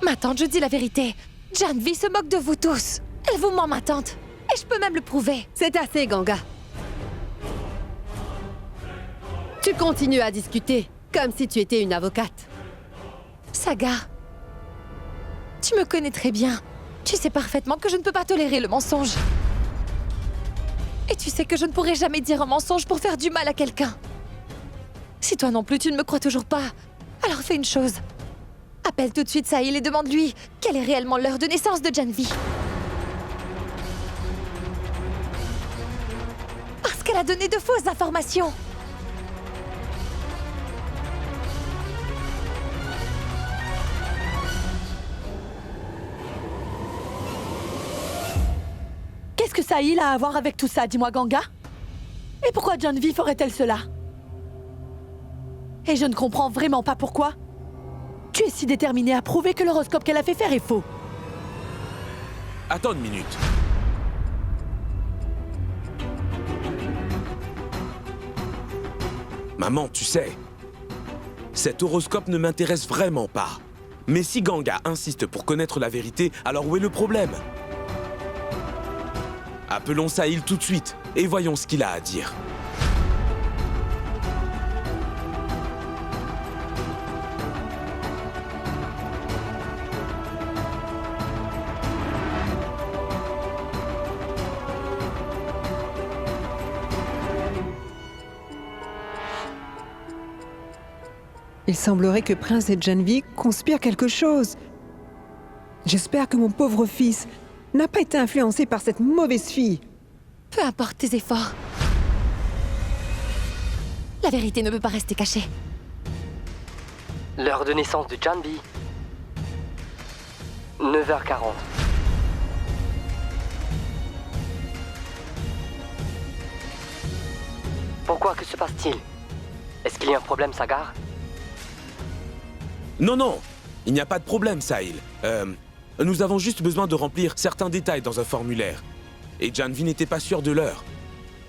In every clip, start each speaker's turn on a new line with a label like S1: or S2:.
S1: Ma tante, je dis la vérité. Janvi se moque de vous tous. Elle vous ment, ma tante. Et je peux même le prouver.
S2: C'est assez, Ganga. Tu continues à discuter, comme si tu étais une avocate.
S1: Sagar, tu me connais très bien. Tu sais parfaitement que je ne peux pas tolérer le mensonge. Et tu sais que je ne pourrai jamais dire un mensonge pour faire du mal à quelqu'un. Si toi non plus tu ne me crois toujours pas, alors fais une chose. Appelle tout de suite Sahil et demande-lui quelle est réellement l'heure de naissance de Janvi. Parce qu'elle a donné de fausses informations.
S3: Qu'est-ce que Sahil a à voir avec tout ça, dis-moi, Ganga? Et pourquoi Janvi ferait-elle cela? Et je ne comprends vraiment pas pourquoi. Tu es si déterminée à prouver que l'horoscope qu'elle a fait faire est faux.
S4: Attends une minute. Maman, tu sais, cet horoscope ne m'intéresse vraiment pas. Mais si Ganga insiste pour connaître la vérité, alors où est le problème? Appelons Sahil tout de suite et voyons ce qu'il a à dire.
S5: Il semblerait que Prince et Janvi conspirent quelque chose. J'espère que mon pauvre fils n'a pas été influencé par cette mauvaise fille.
S1: Peu importe tes efforts. La vérité ne peut pas rester cachée.
S6: L'heure de naissance de Janvi. 9h40. Pourquoi? Que se passe-t-il? Est-ce qu'il y a un problème, Sagar?
S4: Non, non, il n'y a pas de problème, Sahil. Nous avons juste besoin de remplir certains détails dans un formulaire. Et Janvi n'était pas sûr de l'heure.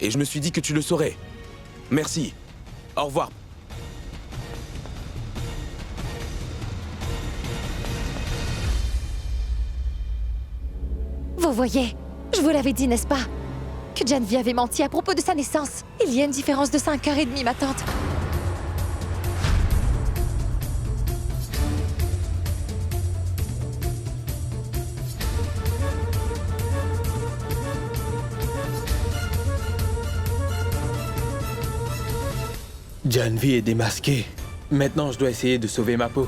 S4: Et je me suis dit que tu le saurais. Merci. Au revoir.
S1: Vous voyez, je vous l'avais dit, n'est-ce pas? Que Janvi avait menti à propos de sa naissance. Il y a une différence de 5h30, ma tante.
S7: Janvi est démasquée. Maintenant, je dois essayer de sauver ma peau.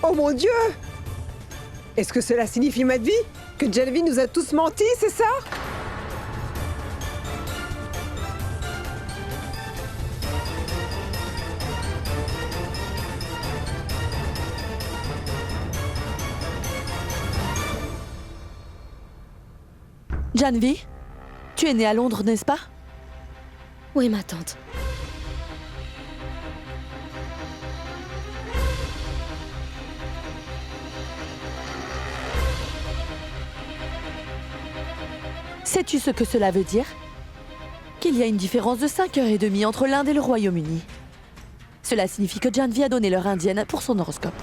S5: Oh mon Dieu! Est-ce que cela signifie, Madhvi, que Janvi nous a tous menti, c'est ça?
S3: Janvi, tu es née à Londres, n'est-ce pas?
S1: Oui, ma tante.
S3: Sais-tu ce que cela veut dire? Qu'il y a une différence de 5h30 entre l'Inde et le Royaume-Uni. Cela signifie que Janvi a donné l'heure indienne pour son horoscope.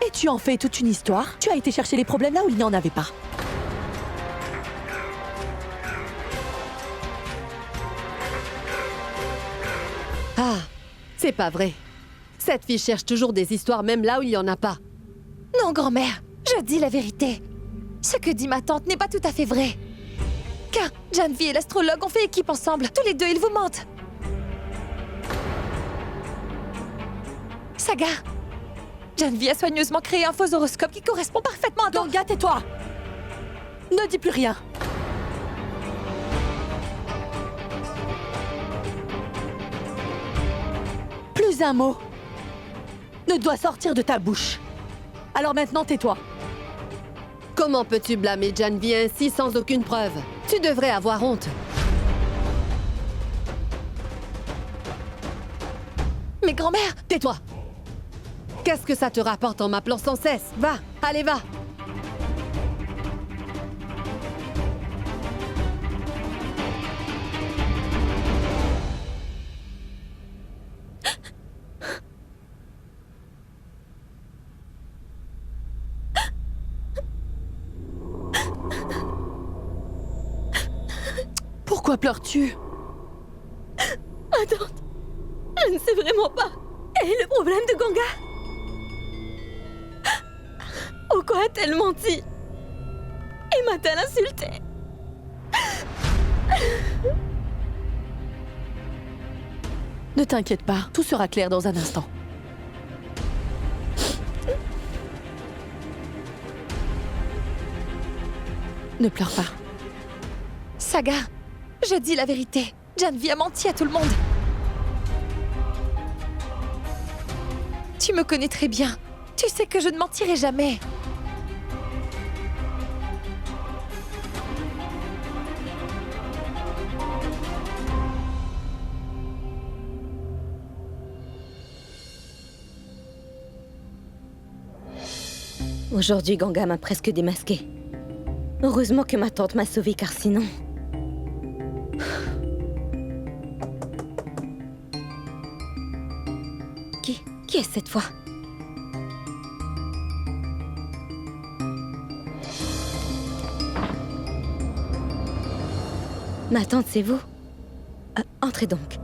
S3: Et tu en fais toute une histoire. Tu as été chercher les problèmes là où il n'y en avait pas.
S2: Ah, c'est pas vrai. Cette fille cherche toujours des histoires même là où il y en a pas.
S1: Non, grand-mère, je dis la vérité. Ce que dit ma tante n'est pas tout à fait vrai. Car Janvi et l'astrologue ont fait équipe ensemble. Tous les deux, ils vous mentent. Sagar, Janvi a soigneusement créé un faux horoscope qui correspond parfaitement à ton...
S3: Ganga, tais-toi! Ne dis plus rien. Plus un mot ne doit sortir de ta bouche. Alors maintenant, tais-toi.
S2: Comment peux-tu blâmer Janvi ainsi sans aucune preuve? Tu devrais avoir honte.
S1: Mais grand-mère,
S2: Tais-toi! Qu'est-ce que ça te rapporte en m'appelant sans cesse? Va, allez, va!
S3: Pourquoi pleures-tu?
S1: Attends, je ne sais vraiment pas. Quel est le problème de Ganga? Pourquoi a-t-elle menti? Et m'a-t-elle insultée?
S3: Ne t'inquiète pas, tout sera clair dans un instant. Ne pleure pas.
S1: Saga, je dis la vérité. Janvi a menti à tout le monde. Tu me connais très bien. Tu sais que je ne mentirai jamais.
S8: Aujourd'hui, Ganga m'a presque démasquée. Heureusement que ma tante m'a sauvée, car sinon... Qui est-ce cette fois? Ma tante, c'est vous? Entrez donc.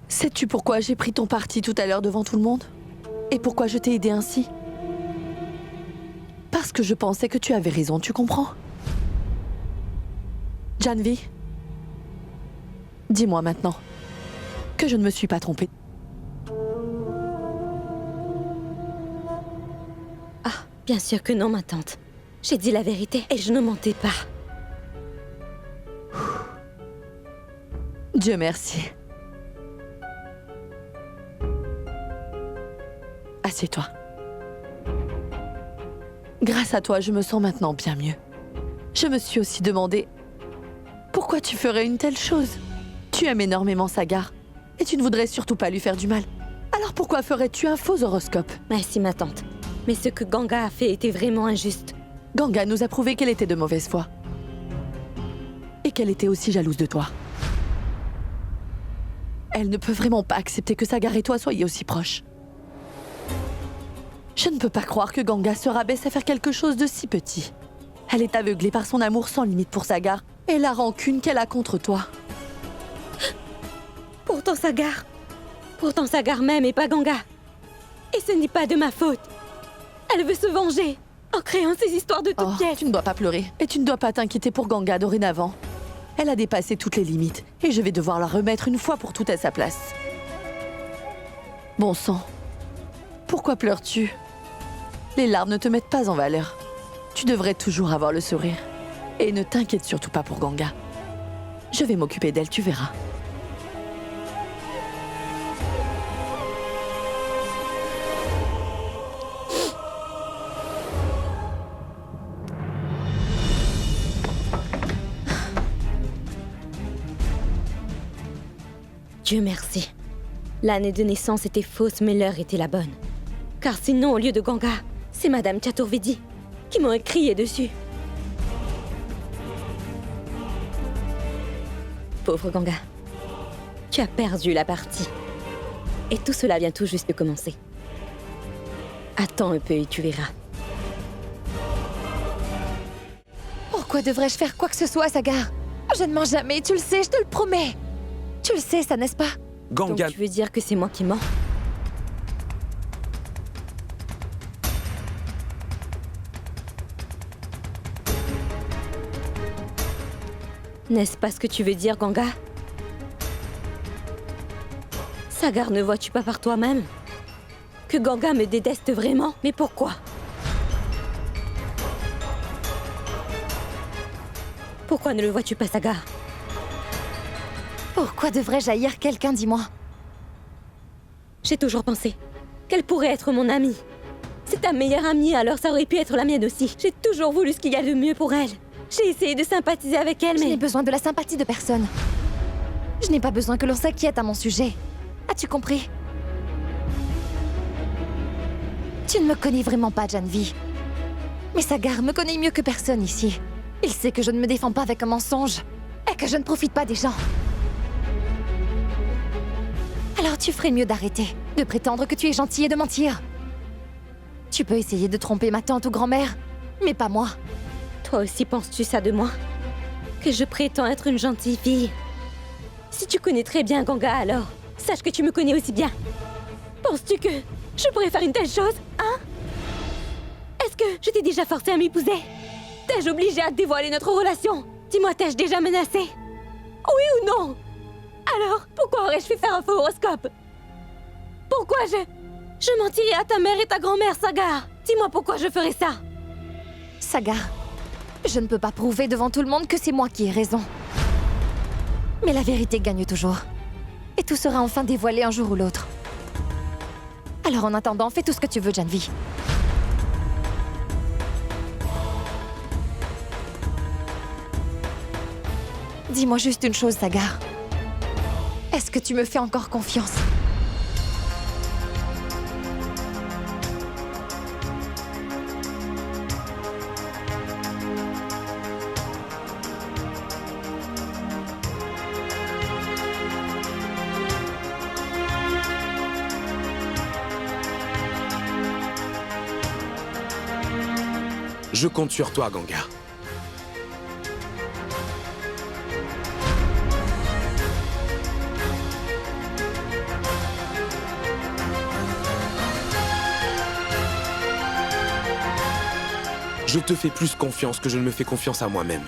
S3: Sais-tu pourquoi j'ai pris ton parti tout à l'heure devant tout le monde? Et pourquoi je t'ai aidé ainsi? Parce que je pensais que tu avais raison, tu comprends? Janvi, dis-moi maintenant que je ne me suis pas trompée.
S8: Ah, bien sûr que non, ma tante. J'ai dit la vérité et je ne mentais pas.
S3: Dieu merci. Assieds-toi. Grâce à toi, je me sens maintenant bien mieux. Je me suis aussi demandé pourquoi tu ferais une telle chose. Tu aimes énormément Sagar et tu ne voudrais surtout pas lui faire du mal. Alors pourquoi ferais-tu un faux horoscope?
S8: Merci, ma tante. Mais ce que Ganga a fait était vraiment injuste.
S3: Ganga nous a prouvé qu'elle était de mauvaise foi. Et qu'elle était aussi jalouse de toi. Elle ne peut vraiment pas accepter que Sagar et toi soyez aussi proches. Je ne peux pas croire que Ganga se rabaisse à faire quelque chose de si petit. Elle est aveuglée par son amour sans limite pour Sagar et la rancune qu'elle a contre toi.
S8: Pourtant Sagar m'aime et pas Ganga. Et ce n'est pas de ma faute. Elle veut se venger en créant ces histoires de toutes pièces.
S3: Tu ne dois pas pleurer et tu ne dois pas t'inquiéter pour Ganga dorénavant. Elle a dépassé toutes les limites et je vais devoir la remettre une fois pour toutes à sa place. Bon sang, pourquoi pleures-tu? Les larmes ne te mettent pas en valeur. Tu devrais toujours avoir le sourire. Et ne t'inquiète surtout pas pour Ganga. Je vais m'occuper d'elle, tu verras.
S8: Dieu merci. L'année de naissance était fausse, mais l'heure était la bonne. Car sinon, au lieu de Ganga, c'est Madame Chaturvedi qui m'aurait crié dessus. Pauvre Ganga, tu as perdu la partie. Et tout cela vient tout juste de commencer. Attends un peu et tu verras.
S1: Pourquoi devrais-je faire quoi que ce soit, Sagar? Je ne mens jamais, tu le sais, je te le promets. Tu le sais, ça, n'est-ce pas?
S4: Ganga,
S8: Donc tu veux dire que c'est moi qui mens? N'est-ce pas ce que tu veux dire, Ganga? Sagar, ne vois-tu pas par toi-même que Ganga me déteste vraiment? Mais pourquoi? Pourquoi ne le vois-tu pas, Sagar?
S1: Pourquoi devrais-je haïr quelqu'un, dis-moi?
S8: J'ai toujours pensé qu'elle pourrait être mon amie. C'est ta meilleure amie, alors ça aurait pu être la mienne aussi. J'ai toujours voulu ce qu'il y a de mieux pour elle. J'ai essayé de sympathiser avec elle,
S1: Je
S8: mais...
S1: n'ai besoin de la sympathie de personne. Je n'ai pas besoin que l'on s'inquiète à mon sujet. As-tu compris? Tu ne me connais vraiment pas, Janvi. Mais Sagar me connaît mieux que personne ici. Il sait que je ne me défends pas avec un mensonge et que je ne profite pas des gens. Alors tu ferais mieux d'arrêter, de prétendre que tu es gentil et de mentir. Tu peux essayer de tromper ma tante ou grand-mère, mais pas moi.
S8: Toi aussi penses-tu ça de moi? Que je prétends être une gentille fille? Si tu connais très bien Ganga, alors sache que tu me connais aussi bien. Penses-tu que je pourrais faire une telle chose, hein? Est-ce que je t'ai déjà forcé à m'épouser? T'ai-je obligé à dévoiler notre relation? Dis-moi, t'ai-je déjà menacé? Oui ou non? Alors, pourquoi aurais-je fait faire un faux horoscope? Pourquoi je mentirais à ta mère et ta grand-mère, Sagar? Dis-moi pourquoi je ferais ça?
S1: Sagar, je ne peux pas prouver devant tout le monde que c'est moi qui ai raison. Mais la vérité gagne toujours. Et tout sera enfin dévoilé un jour ou l'autre. Alors en attendant, fais tout ce que tu veux, Janvi. Dis-moi juste une chose, Sagar. Est-ce que tu me fais encore confiance?
S4: Je compte sur toi, Ganga. Je te fais plus confiance que je ne me fais confiance à moi-même.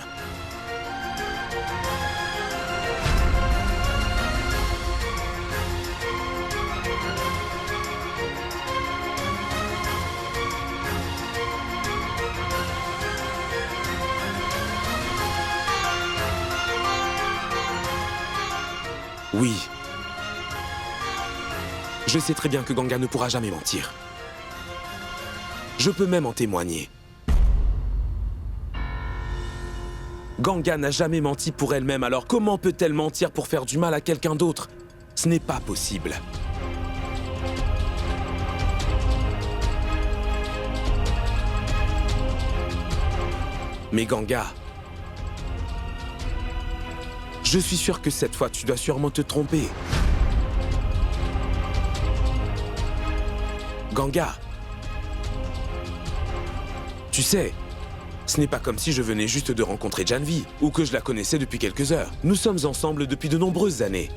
S4: Oui. Je sais très bien que Ganga ne pourra jamais mentir. Je peux même en témoigner. Ganga n'a jamais menti pour elle-même, alors comment peut-elle mentir pour faire du mal à quelqu'un d'autre? Ce n'est pas possible. Mais Ganga, je suis sûr que cette fois, tu dois sûrement te tromper. Ganga, tu sais, ce n'est pas comme si je venais juste de rencontrer Janvi, ou que je la connaissais depuis quelques heures. Nous sommes ensemble depuis de nombreuses années.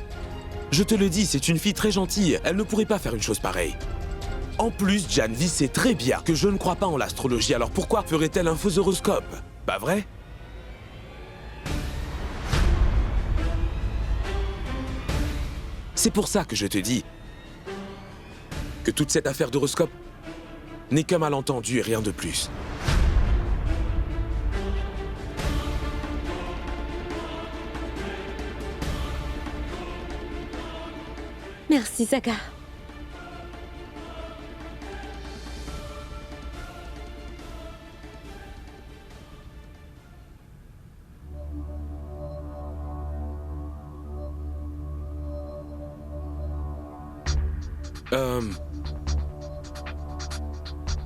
S4: Je te le dis, c'est une fille très gentille, elle ne pourrait pas faire une chose pareille. En plus, Janvi sait très bien que je ne crois pas en l'astrologie, alors pourquoi ferait-elle un faux horoscope? Pas vrai? C'est pour ça que je te dis que toute cette affaire d'horoscope n'est qu'un malentendu et rien de plus.
S8: Merci, Sagar.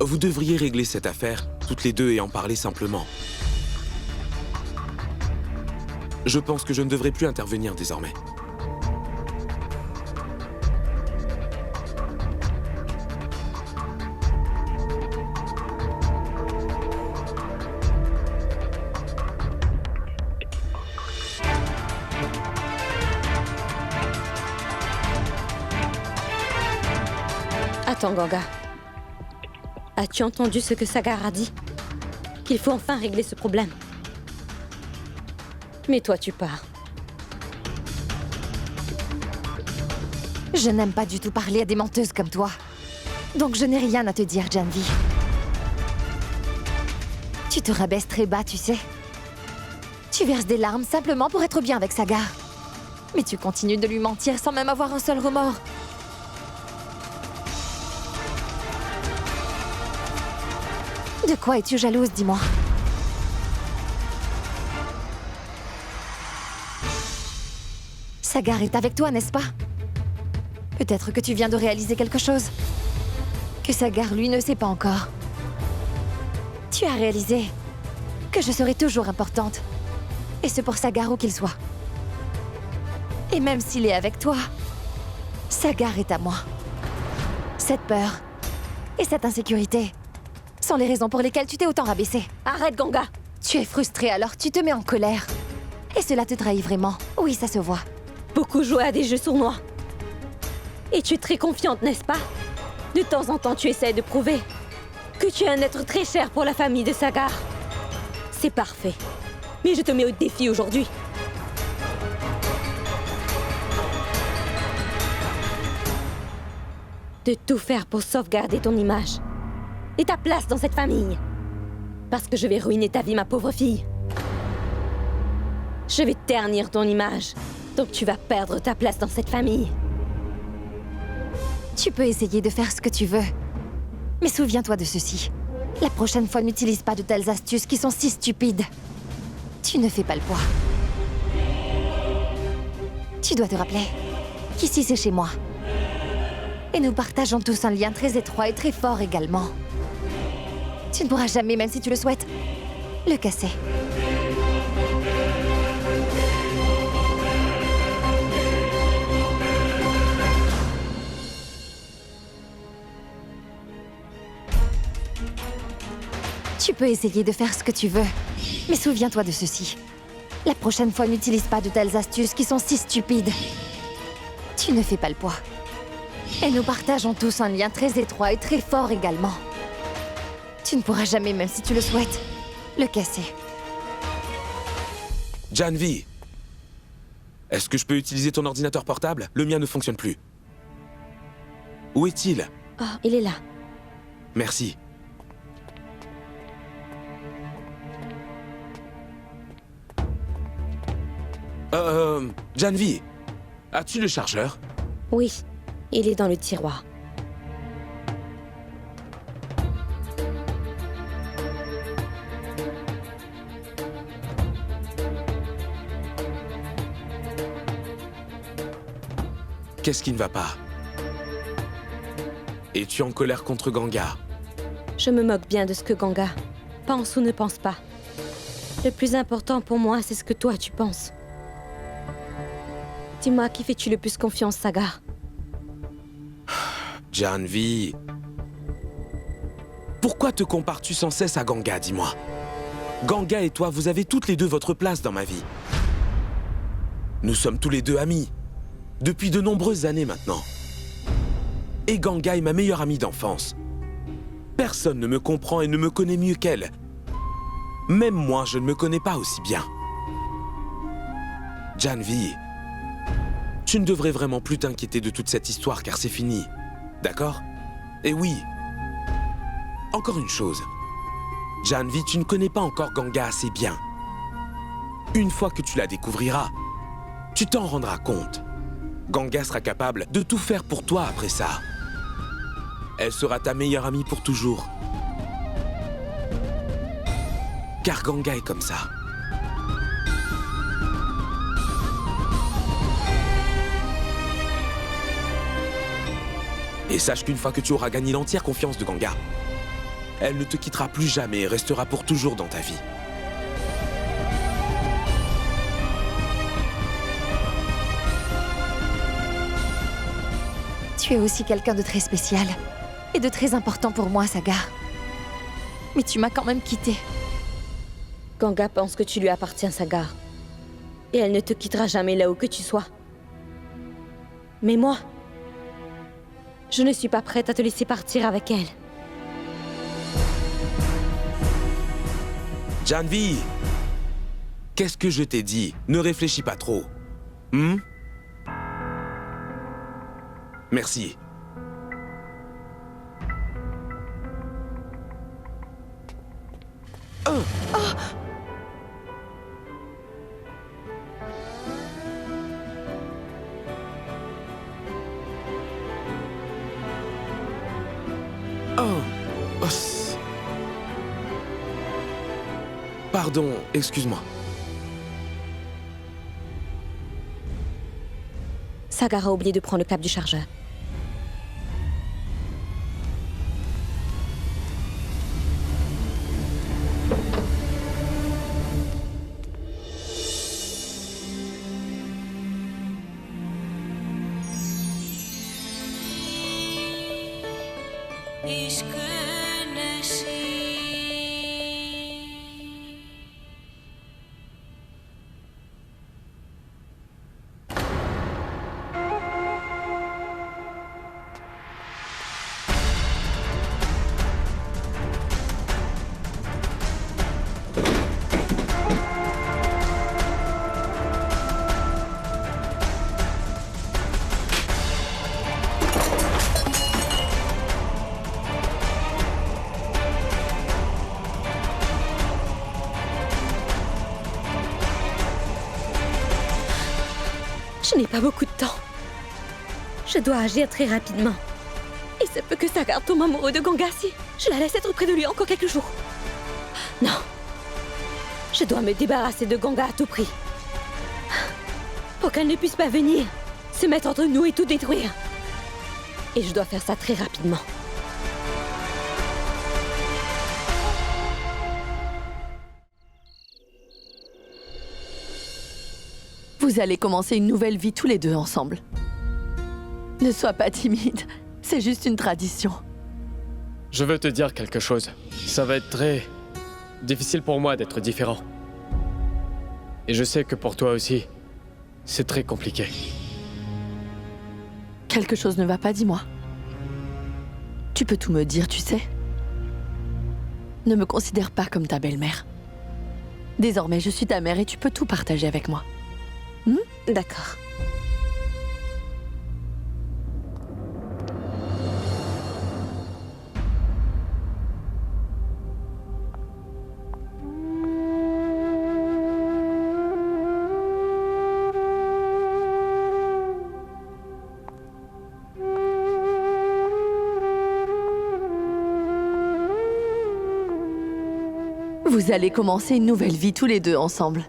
S4: Vous devriez régler cette affaire, toutes les deux, et en parler simplement. Je pense que je ne devrais plus intervenir désormais.
S8: Attends, Ganga. As-tu entendu ce que Sagar a dit? Qu'il faut enfin régler ce problème. Mais toi, tu pars.
S1: Je n'aime pas du tout parler à des menteuses comme toi. Donc je n'ai rien à te dire, Janvi. Tu te rabaisses très bas, tu sais. Tu verses des larmes simplement pour être bien avec Sagar. Mais tu continues de lui mentir sans même avoir un seul remords. De quoi es-tu jalouse, dis-moi? Sagar est avec toi, n'est-ce pas? Peut-être que tu viens de réaliser quelque chose. Que Sagar, lui, ne sait pas encore. Tu as réalisé que je serai toujours importante. Et ce pour Sagar où qu'il soit. Et même s'il est avec toi, Sagar est à moi. Cette peur et cette insécurité sont les raisons pour lesquelles tu t'es autant rabaissé.
S8: Arrête, Ganga.
S1: Tu es frustré alors tu te mets en colère. Et cela te trahit vraiment. Oui, ça se voit.
S8: Beaucoup joué à des jeux sournois. Et tu es très confiante, n'est-ce pas? De temps en temps, tu essaies de prouver que tu es un être très cher pour la famille de Sagar. C'est parfait. Mais je te mets au défi aujourd'hui. De tout faire pour sauvegarder ton image et ta place dans cette famille. Parce que je vais ruiner ta vie, ma pauvre fille. Je vais ternir ton image, donc tu vas perdre ta place dans cette famille.
S1: Tu peux essayer de faire ce que tu veux. Mais souviens-toi de ceci. La prochaine fois, n'utilise pas de telles astuces qui sont si stupides. Tu ne fais pas le poids. Tu dois te rappeler qu'ici c'est chez moi. Et nous partageons tous un lien très étroit et très fort également. Tu ne pourras jamais, même si tu le souhaites, le casser. Tu peux essayer de faire ce que tu veux, mais souviens-toi de ceci. La prochaine fois, n'utilise pas de telles astuces qui sont si stupides. Tu ne fais pas le poids. Et nous partageons tous un lien très étroit et très fort également. Tu ne pourras jamais, même si tu le souhaites, le casser.
S4: Janvi, est-ce que je peux utiliser ton ordinateur portable? Le mien ne fonctionne plus. Où est-il?
S8: Ah, il est là.
S4: Merci. Janvi, as-tu le chargeur?
S8: Oui, il est dans le tiroir.
S4: Qu'est-ce qui ne va pas? Es-tu en colère contre Ganga?
S8: Je me moque bien de ce que Ganga pense ou ne pense pas. Le plus important pour moi, c'est ce que toi tu penses. Dis-moi, à qui fais-tu le plus confiance, Sagar?
S4: Janvi, pourquoi te compares-tu sans cesse à Ganga, dis-moi? Ganga et toi, vous avez toutes les deux votre place dans ma vie. Nous sommes tous les deux amis, depuis de nombreuses années maintenant. Et Ganga est ma meilleure amie d'enfance. Personne ne me comprend et ne me connaît mieux qu'elle. Même moi, je ne me connais pas aussi bien. Janvi, tu ne devrais vraiment plus t'inquiéter de toute cette histoire car c'est fini. D'accord? Et oui. Encore une chose. Janvi, tu ne connais pas encore Ganga assez bien. Une fois que tu la découvriras, tu t'en rendras compte. Ganga sera capable de tout faire pour toi après ça. Elle sera ta meilleure amie pour toujours. Car Ganga est comme ça. Et sache qu'une fois que tu auras gagné l'entière confiance de Ganga, elle ne te quittera plus jamais et restera pour toujours dans ta vie.
S1: Tu es aussi quelqu'un de très spécial et de très important pour moi, Sagar. Mais tu m'as quand même quitté.
S8: Ganga pense que tu lui appartiens, Sagar. Et elle ne te quittera jamais là où que tu sois. Mais moi, je ne suis pas prête à te laisser partir avec elle.
S4: Janvi, qu'est-ce que je t'ai dit? Ne réfléchis pas trop. Merci. Pardon, excuse-moi.
S8: Sagar a oublié de prendre le câble du chargeur. Je n'ai pas beaucoup de temps. Je dois agir très rapidement. Il se peut que Sagar tombe amoureux de Ganga si je la laisse être près de lui encore quelques jours. Non. Je dois me débarrasser de Ganga à tout prix. Pour qu'elle ne puisse pas venir, se mettre entre nous et tout détruire. Et je dois faire ça très rapidement.
S3: Vous allez commencer une nouvelle vie tous les deux ensemble. Ne sois pas timide, c'est juste une tradition.
S9: Je veux te dire quelque chose. Ça va être très difficile pour moi d'être différent. Et je sais que pour toi aussi, c'est très compliqué.
S3: Quelque chose ne va pas, dis-moi. Tu peux tout me dire, tu sais. Ne me considère pas comme ta belle-mère. Désormais, je suis ta mère et tu peux tout partager avec moi.
S8: D'accord.
S3: Vous allez commencer une nouvelle vie tous les deux ensemble.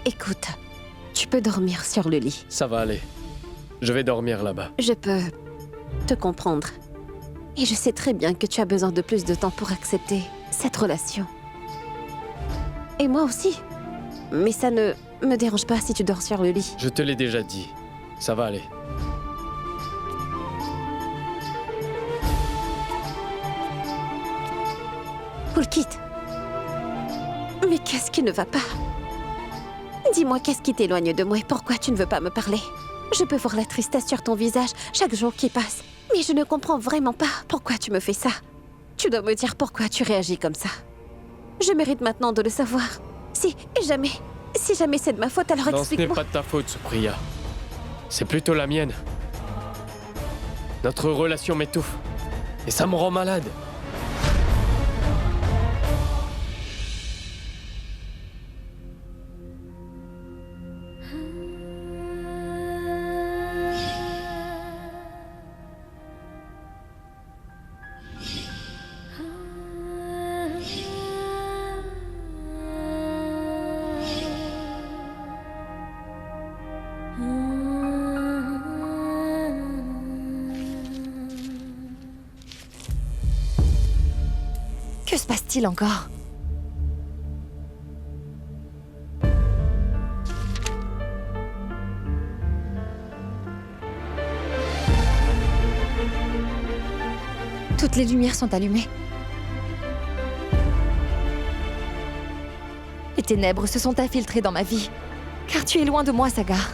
S10: Écoute, tu peux dormir sur le lit.
S9: Ça va aller. Je vais dormir là-bas.
S10: Je peux te comprendre. Et je sais très bien que tu as besoin de plus de temps pour accepter cette relation. Et moi aussi. Mais ça ne me dérange pas si tu dors sur le lit.
S9: Je te l'ai déjà dit. Ça va aller.
S10: Pulkit. Mais qu'est-ce qui ne va pas? Dis-moi, qu'est-ce qui t'éloigne de moi et pourquoi tu ne veux pas me parler? Je peux voir la tristesse sur ton visage chaque jour qui passe. Mais je ne comprends vraiment pas pourquoi tu me fais ça. Tu dois me dire pourquoi tu réagis comme ça. Je mérite maintenant de le savoir. Si jamais c'est de ma faute, alors
S9: Non, ce n'est
S10: explique-moi.
S9: pas de ta faute, Supriya. C'est plutôt la mienne. Notre relation m'étouffe. Et ça me rend malade.
S1: Que se passe-t-il encore? Toutes les lumières sont allumées. Les ténèbres se sont infiltrées dans ma vie. Car tu es loin de moi, Sagar.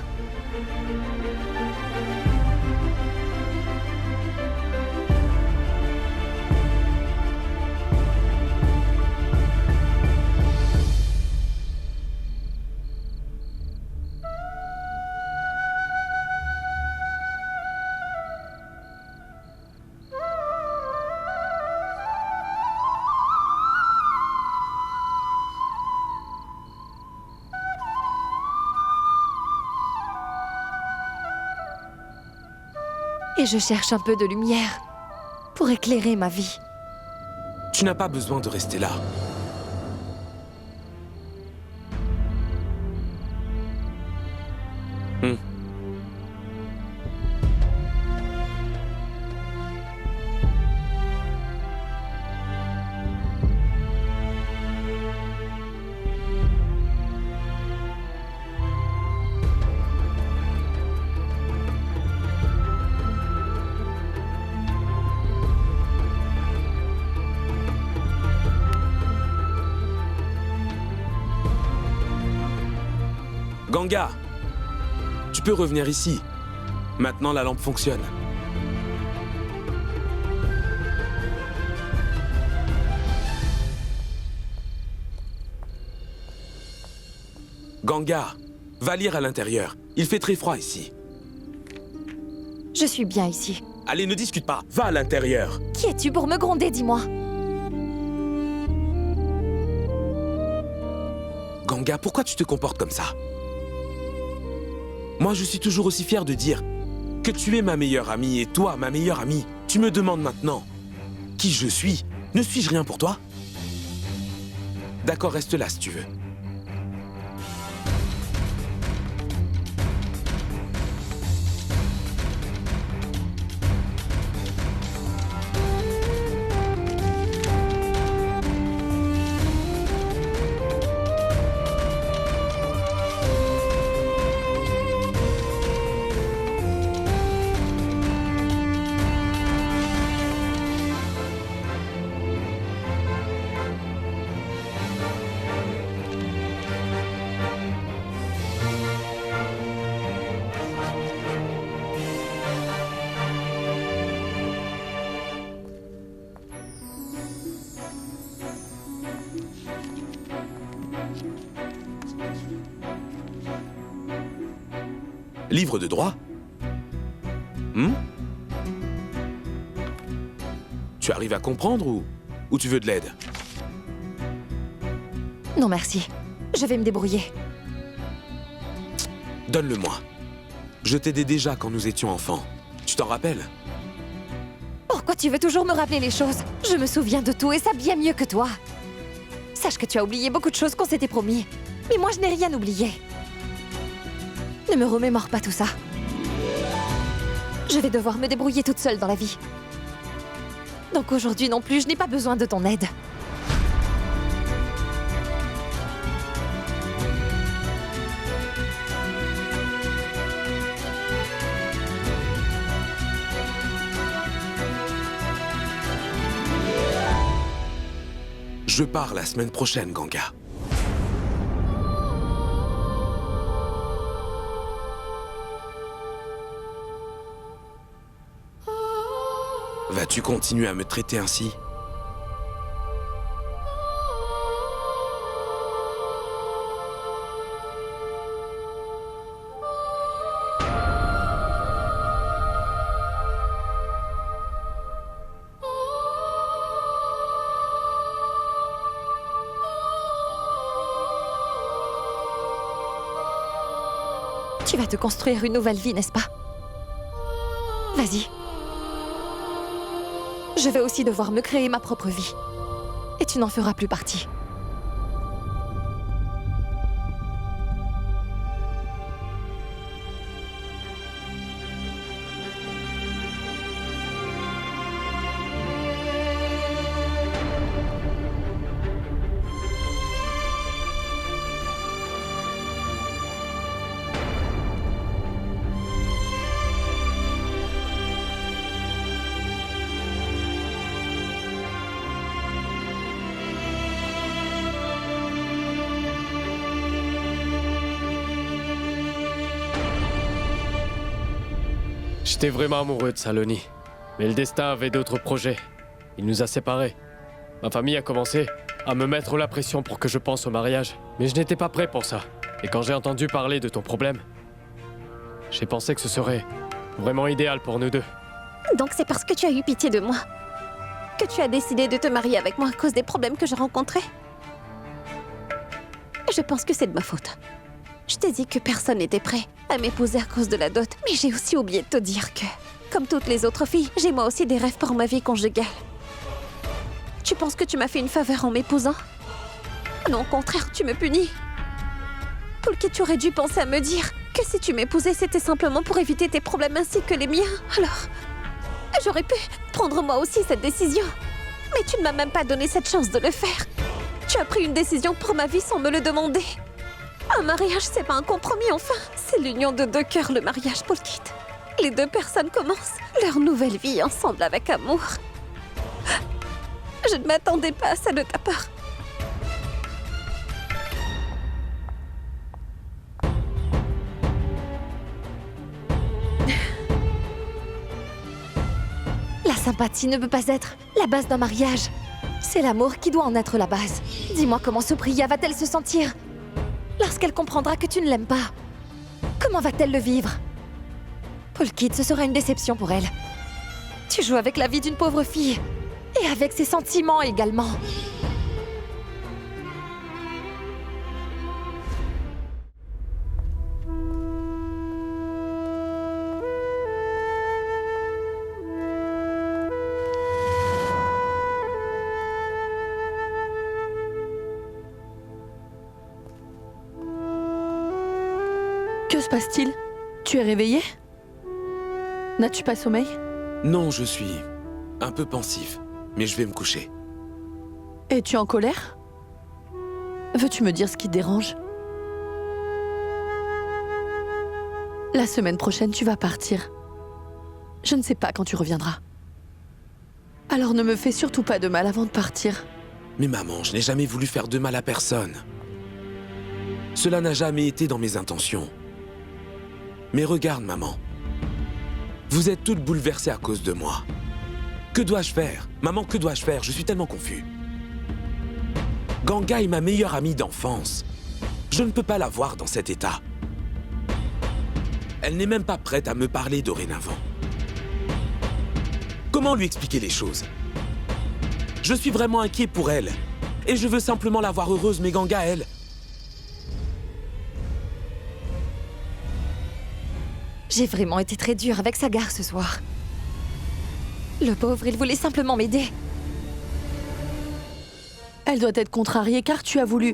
S1: Et je cherche un peu de lumière pour éclairer ma vie.
S4: Tu n'as pas besoin de rester là. Ganga, tu peux revenir ici. Maintenant, la lampe fonctionne. Ganga, va lire à l'intérieur. Il fait très froid ici.
S1: Je suis bien ici.
S4: Allez, ne discute pas. Va à l'intérieur.
S1: Qui es-tu pour me gronder, dis-moi?
S4: Ganga, pourquoi tu te comportes comme ça? Moi, je suis toujours aussi fier de dire que tu es ma meilleure amie et toi, ma meilleure amie. Tu me demandes maintenant qui je suis. Ne suis-je rien pour toi? D'accord, reste là si tu veux. Livre de droit? Tu arrives à comprendre ou tu veux de l'aide?
S1: Non, merci. Je vais me débrouiller.
S4: Donne-le-moi. Je t'aidais déjà quand nous étions enfants. Tu t'en rappelles?
S1: Pourquoi tu veux toujours me rappeler les choses? Je me souviens de tout et ça bien mieux que toi. Sache que tu as oublié beaucoup de choses qu'on s'était promis. Mais moi, je n'ai rien oublié. Ne me remémore pas tout ça. Je vais devoir me débrouiller toute seule dans la vie. Donc aujourd'hui non plus, je n'ai pas besoin de ton aide.
S4: Je pars la semaine prochaine, Ganga. Vas-tu continuer à me traiter ainsi?
S1: Tu vas te construire une nouvelle vie, n'est-ce pas? Vas-y. Je vais aussi devoir me créer ma propre vie. Et tu n'en feras plus partie.
S9: J'étais vraiment amoureux de Saloni. Mais le destin avait d'autres projets. Il nous a séparés. Ma famille a commencé à me mettre la pression pour que je pense au mariage. Mais je n'étais pas prêt pour ça. Et quand j'ai entendu parler de ton problème, j'ai pensé que ce serait vraiment idéal pour nous deux.
S10: Donc c'est parce que tu as eu pitié de moi que tu as décidé de te marier avec moi à cause des problèmes que je rencontrais? Je pense que c'est de ma faute. Je t'ai dit que personne n'était prêt à m'épouser à cause de la dot. Mais j'ai aussi oublié de te dire que, Comme toutes les autres filles, j'ai moi aussi des rêves pour ma vie conjugale. Tu penses que tu m'as fait une faveur en m'épousant? Non, au contraire, tu me punis. Poulkit, tu aurais dû penser à me dire que si tu m'épousais, c'était simplement pour éviter tes problèmes ainsi que les miens. Alors, j'aurais pu prendre moi aussi cette décision. Mais tu ne m'as même pas donné cette chance de le faire. Tu as pris une décision pour ma vie sans me le demander. Un mariage, c'est pas un compromis, enfin. C'est l'union de deux cœurs, le mariage, Poulkit. Les deux personnes commencent leur nouvelle vie ensemble avec amour. Je ne m'attendais pas à ça de ta part.
S1: La sympathie ne peut pas être la base d'un mariage. C'est l'amour qui doit en être la base. Dis-moi comment Supriya va-t-elle se sentir lorsqu'elle comprendra que tu ne l'aimes pas? Comment va-t-elle le vivre? Poulkit, ce sera une déception pour elle. Tu joues avec la vie d'une pauvre fille. Et avec ses sentiments également.
S3: Que se passe-t-il? Tu es réveillée? N'as-tu pas sommeil?
S4: Non, je suis un peu pensif, mais je vais me coucher.
S3: Es-tu en colère? Veux-tu me dire ce qui te dérange? La semaine prochaine, tu vas partir. Je ne sais pas quand tu reviendras. Alors ne me fais surtout pas de mal avant de partir.
S4: Mais maman, je n'ai jamais voulu faire de mal à personne. Cela n'a jamais été dans mes intentions. Mais regarde, maman. Vous êtes toutes bouleversées à cause de moi. Que dois-je faire? Maman, que dois-je faire? Je suis tellement confus. Ganga est ma meilleure amie d'enfance. Je ne peux pas la voir dans cet état. Elle n'est même pas prête à me parler dorénavant. Comment lui expliquer les choses? Je suis vraiment inquiet pour elle. Et je veux simplement la voir heureuse, mais Ganga, elle...
S1: J'ai vraiment été très dure avec Sagar ce soir. Le pauvre, il voulait simplement m'aider.
S3: Elle doit être contrariée car tu as voulu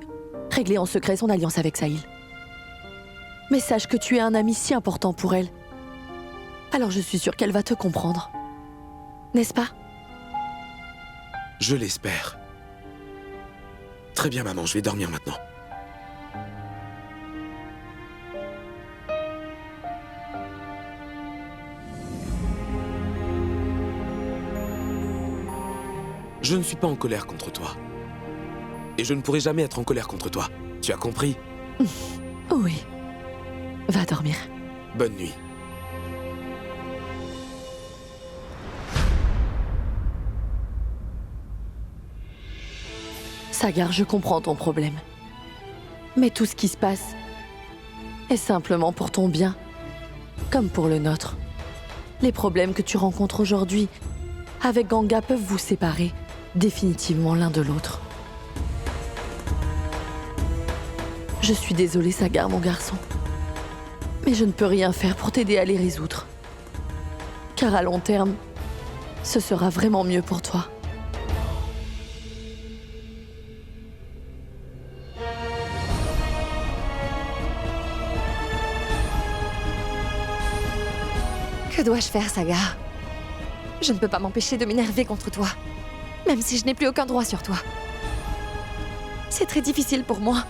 S3: régler en secret son alliance avec Sahil. Mais sache que tu es un ami si important pour elle. Alors je suis sûre qu'elle va te comprendre. N'est-ce pas?
S4: Je l'espère. Très bien, maman, je vais dormir maintenant. Je ne suis pas en colère contre toi. Et je ne pourrai jamais être en colère contre toi. Tu as compris?
S3: Oui. Va dormir.
S4: Bonne nuit.
S3: Sagar, je comprends ton problème. Mais tout ce qui se passe est simplement pour ton bien, comme pour le nôtre. Les problèmes que tu rencontres aujourd'hui avec Ganga peuvent vous séparer définitivement l'un de l'autre. Je suis désolée, Sagar, mon garçon. Mais je ne peux rien faire pour t'aider à les résoudre. Car à long terme, ce sera vraiment mieux pour toi.
S1: Que dois-je faire, Sagar? Je ne peux pas m'empêcher de m'énerver contre toi, même si je n'ai plus aucun droit sur toi. C'est très difficile pour moi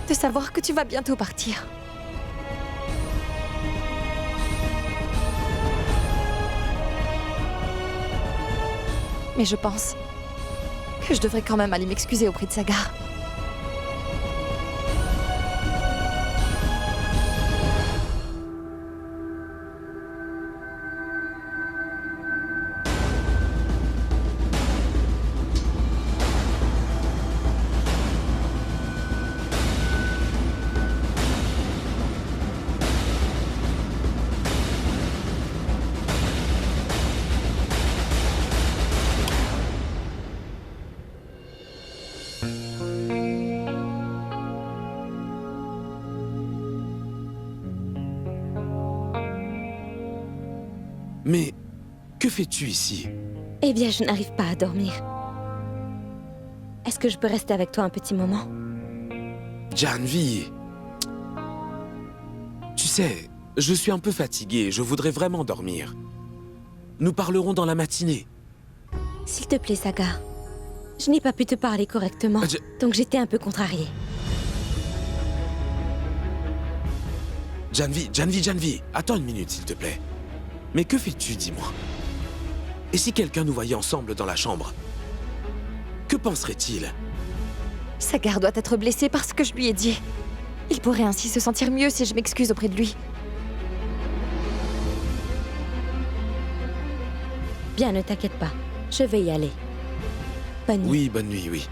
S1: de savoir que tu vas bientôt partir. Mais je pense que je devrais quand même aller m'excuser auprès de Sagar.
S4: Mais fais-tu ici?
S8: Eh bien, je n'arrive pas à dormir. Est-ce que je peux rester avec toi un petit moment?
S4: Janvi... Tu sais, je suis un peu fatigué, je voudrais vraiment dormir. Nous parlerons dans la matinée.
S8: S'il te plaît, Saga. Je n'ai pas pu te parler correctement, donc j'étais un peu contrariée.
S4: Janvi, attends une minute, s'il te plaît. Mais que fais-tu, dis-moi? Et si quelqu'un nous voyait ensemble dans la chambre? Que penserait-il?
S1: Sagar doit être blessé par ce que je lui ai dit. Il pourrait ainsi se sentir mieux si je m'excuse auprès de lui.
S8: Bien, ne t'inquiète pas. Je vais y aller. Bonne nuit.
S4: Oui, bonne nuit, oui.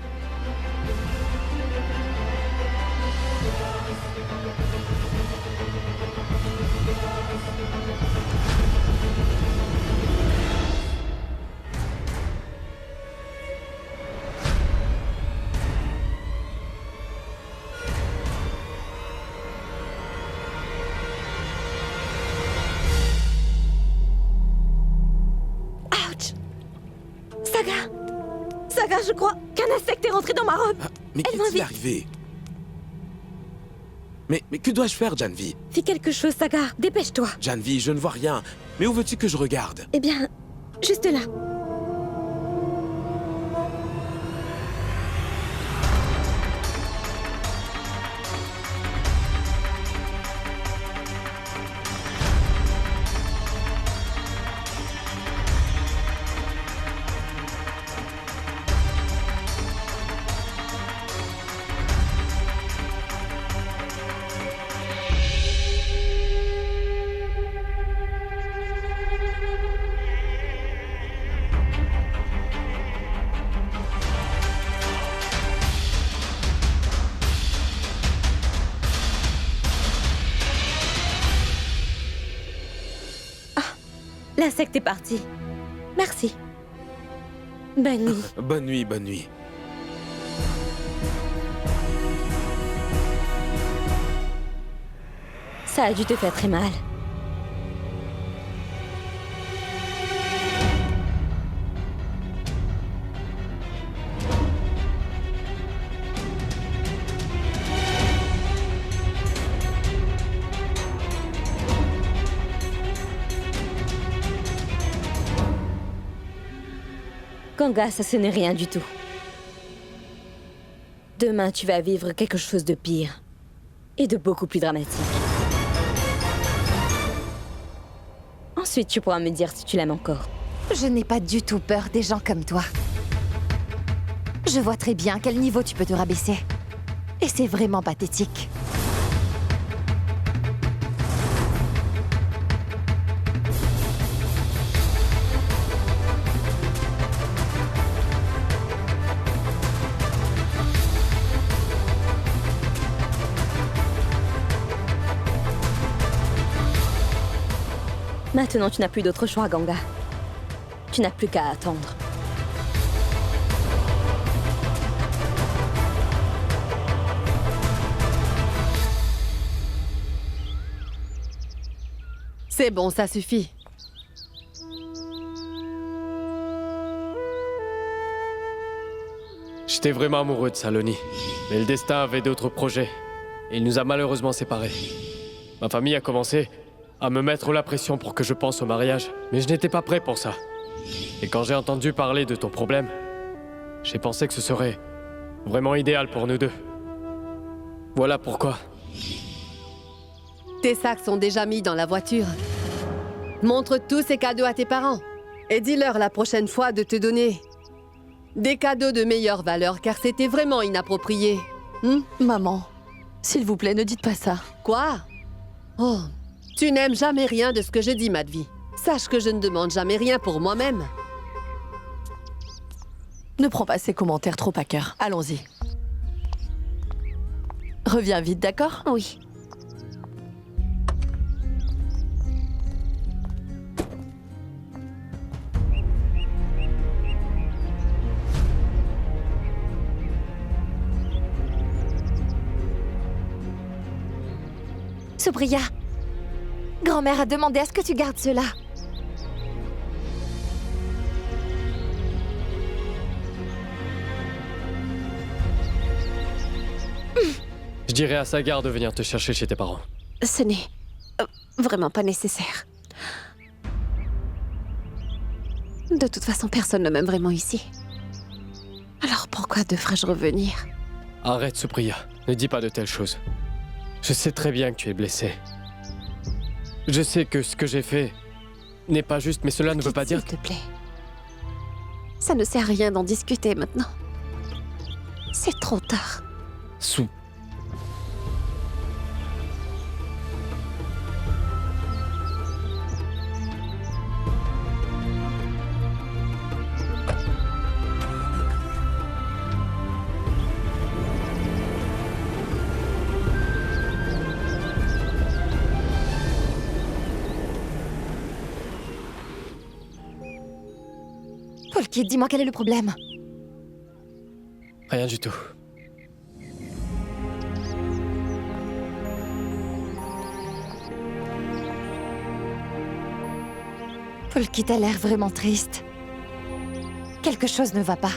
S8: Saga, je crois qu'un insecte est rentré dans ma robe.
S4: Ah, mais qu'est-il arrivé? Mais que dois-je faire, Janvi?
S8: Fais quelque chose, Saga. Dépêche-toi.
S4: Janvi, je ne vois rien. Mais où veux-tu que je regarde?
S8: Eh bien, juste là. L'insecte est parti. Merci. Bonne nuit.
S4: Bonne nuit, bonne nuit.
S8: Ça a dû te faire très mal. Ganga, ça ce n'est rien du tout. Demain, tu vas vivre quelque chose de pire. Et de beaucoup plus dramatique. Ensuite, tu pourras me dire si tu l'aimes encore.
S1: Je n'ai pas du tout peur des gens comme toi. Je vois très bien à quel niveau tu peux te rabaisser. Et c'est vraiment pathétique.
S8: Maintenant, tu n'as plus d'autre choix, Ganga. Tu n'as plus qu'à attendre.
S2: C'est bon, ça suffit.
S9: J'étais vraiment amoureux de Saloni. Mais le destin avait d'autres projets. Et il nous a malheureusement séparés. Ma famille a commencé à me mettre la pression pour que je pense au mariage. Mais je n'étais pas prêt pour ça. Et quand j'ai entendu parler de ton problème, j'ai pensé que ce serait vraiment idéal pour nous deux. Voilà pourquoi.
S2: Tes sacs sont déjà mis dans la voiture. Montre tous ces cadeaux à tes parents. Et dis-leur la prochaine fois de te donner des cadeaux de meilleure valeur, car c'était vraiment inapproprié.
S3: Maman, s'il vous plaît, ne dites pas ça.
S2: Quoi? Oh, tu n'aimes jamais rien de ce que je dis, Madvi. Sache que je ne demande jamais rien pour moi-même.
S3: Ne prends pas ces commentaires trop à cœur. Allons-y. Reviens vite, d'accord?
S8: Oui.
S1: Supriya, grand-mère a demandé à ce que tu gardes cela.
S9: Je dirai à Sagar de venir te chercher chez tes parents.
S10: Ce n'est vraiment pas nécessaire. De toute façon, personne ne m'aime vraiment ici. Alors pourquoi devrais-je revenir?
S9: Arrête, Supriya. Ne dis pas de telles choses. Je sais très bien que tu es blessée. Je sais que ce que j'ai fait n'est pas juste, mais cela ne veut pas dire...
S10: S'il te plaît. Ça ne sert à rien d'en discuter maintenant. C'est trop tard.
S9: Sou...
S1: Polkit, dis-moi quel est le problème.
S9: Rien du tout.
S1: Polkit a l'air vraiment triste. Quelque chose ne va pas.